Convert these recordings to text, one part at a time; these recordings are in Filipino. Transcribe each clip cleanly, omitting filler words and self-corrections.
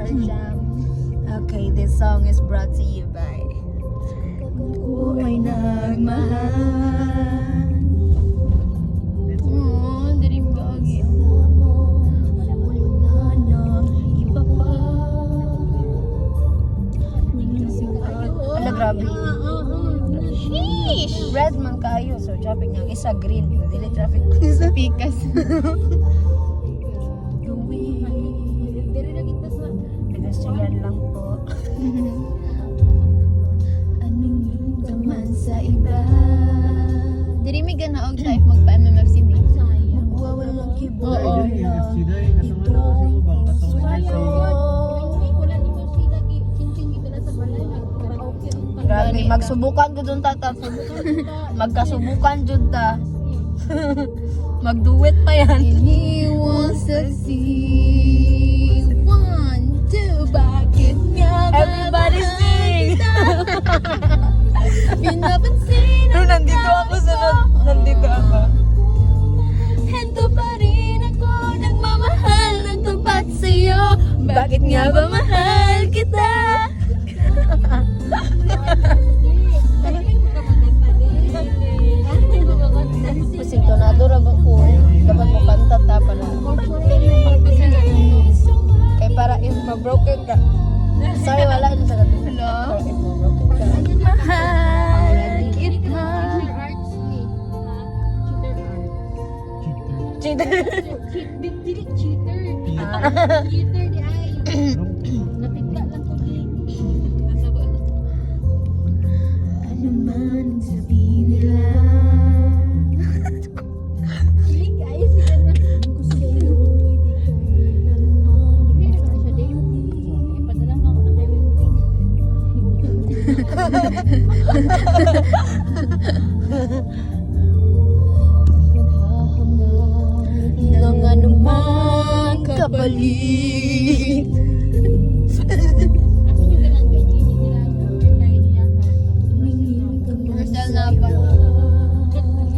our jam. Okay, this song is brought to you by Ako ay nagmahal. Dirim gagi. Wala nang iba pa. Ala, grabe. Sheesh! Red man kayo, so traffic nga. Isa green, dili traffic. Isa Pikas. pedestrian lang po. Anong naman sa iba? Diri mi ganaog type magpa-MMF si May. Nagwawalang kibo Ay, dili, na sila, kasama na sila, baka kasama na sila. Grabe, magsubukan ko dun tata. Magkasubukan dun ta. Magduet pa yan. Iniwan sa sea. 1, 2, bakit nga ba Everybody sing! Pinapansin No, nandito ako sa nandito ako. Hento pa rin ako nagmamahal ng tapat sa'yo. Bakit nga ba mahal kita? Sintonado ra ba ko? Dapat mo kanta ta para. Kay para if ma-broken ka. Sorry, wala na sa kanto. Hello? Para if ma-broken ka. Mahal kita. Cheater. Cheater di ay. Natigla lang ko. Ano man ang sabihin nila. Kilig ay sila na. Ipadala mo ako na kayo. Nang anumang kapalit. Marcel Nava.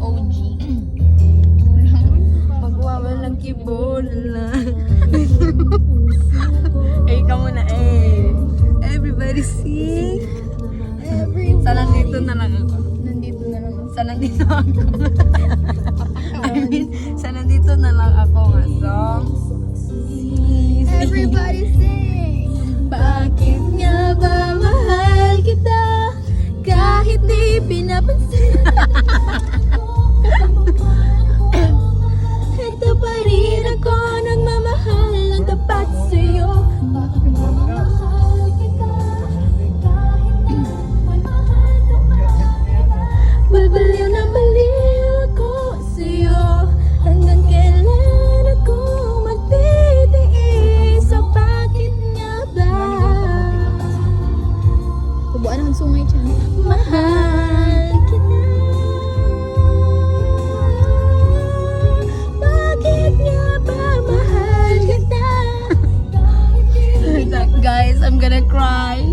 OG. Magwawalang kibol lang. Eh, ikaw muna eh. Everybody sing. Sa nandito na lang ako. Nandito na lang ako. Sa nandito ako. I mean, sa nandito na lang ako nga song. Everybody sing! Bakit nga ba mahal kita? Kahit di pinapansin. Ito pa rin ako nagmamahal ng tapat sa'yo. Bakit nga ba mahal kita? Kahit di may mahal ka pa. Balbaliw na baliw ako sa'yo. Hanggang kailan ako magtitiis? So bakit nga ba tubuan ang sungay dyan. Mahal kita? Bakit nga ba mahal kita? Guys, I'm gonna cry.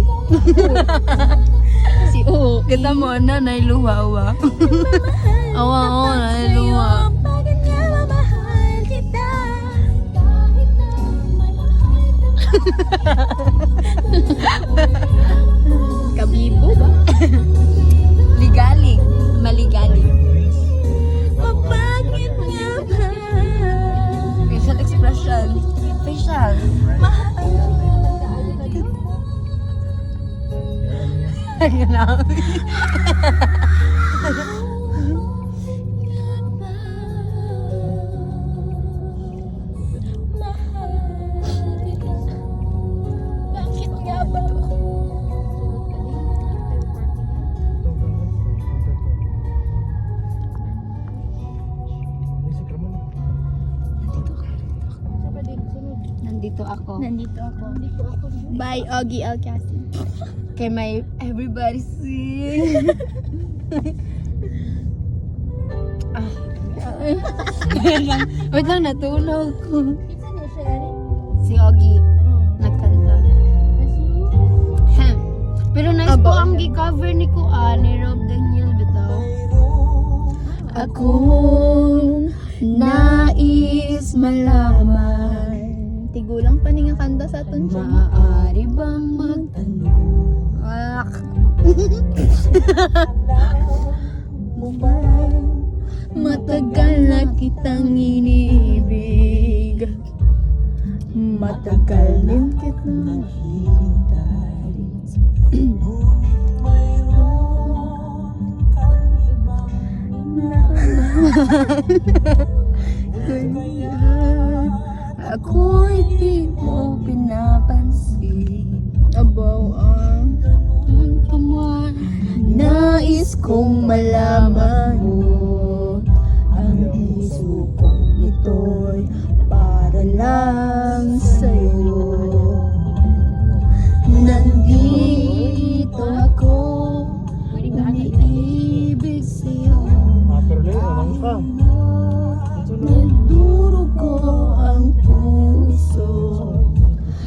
Si O. Kita mo na nailuwa-wa. Awa, oo, nailuwa. Bakit nga ba mahal kita? Kahit na may mahal ka pa. Kabibo ba? Ligalig. Maligalig. Bakit nga ba Facial expression. Facial. Ayun na. Bakit nga ba? Nandito ako. Nandito ako. By Augie Alcasi. Kay may everybody sing. Wait lang, natulog ko. Si Ogie, nagkanta. Pero nice po ang gi-cover ni Kuan, ni Rob Daniel bitaw. Akong nais malaman Tigulang pa ni nga kanta sa aton siya. Maaari bang magtanong? Matagal na kitang iniibig, matagal din kitang hintay. Ako'y di mo pinapansin. Abaw Nais kong malaman mo ang puso kong ito'y para lang sa'yo. Nandito ako, umiibig sa'yo. Pero lang ka. Nagdurugo ang puso,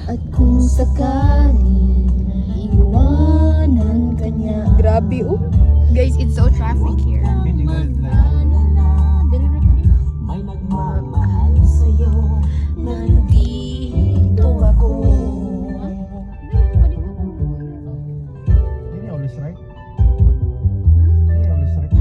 at kung sakaling iwanan ka niya. Grabe oh. Guys, it's so traffic here. Hindi ka May nagmamahal sa'yo, nandito ako. Hindi always right. Hindi always right.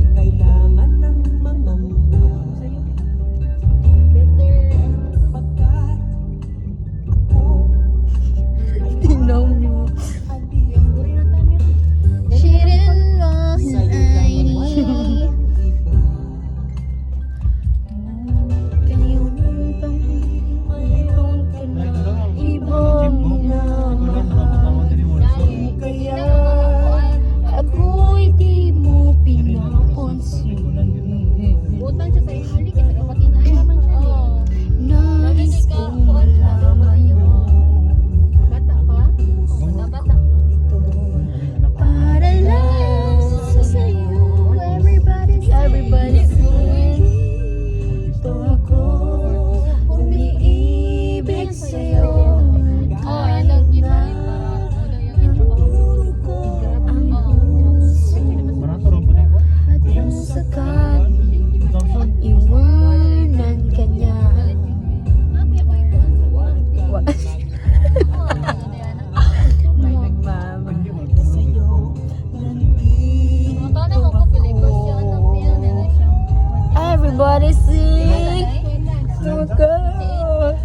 Kailangan ng mangamba pagkat Tinaw niyo. She didn't know his ID. Kaya ako'y di mo pinapansin. Utang siya sa ihalik, kasi kapatid na naman siya eh. Nais kong malaman mo Bata pa? Bata. para lang sa'yo. Everybody's dito ako, umiibig sa'yo. Oh, yan ang ginawa yung Ang puso Barato rin po niya. at kung sakaling Thompson. iwanan ka niya. May nagmamahal sa'yo, nandito Mga mo ko, pelikos siya, anak niya, nila siya. Everybody sing to go.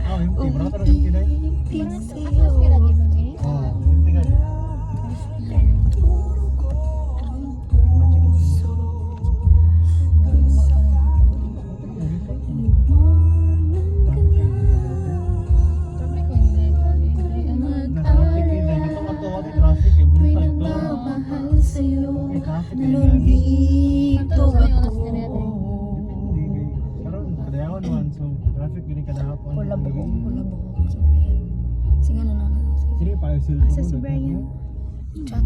Ah, hindi. Barato rin kinay. Umiibig sa'yo. Oh, hindi ka. Traffic hindi. Dito ka to. Traffic eh. Buntay to. Nagmamahal sa'yo, May traffic eh. nandito ako. Karon kadayawan man so traffic gini kada hapon. Wala buhok. Sige na na. Sige pa isil. Asa si Brian? Chat.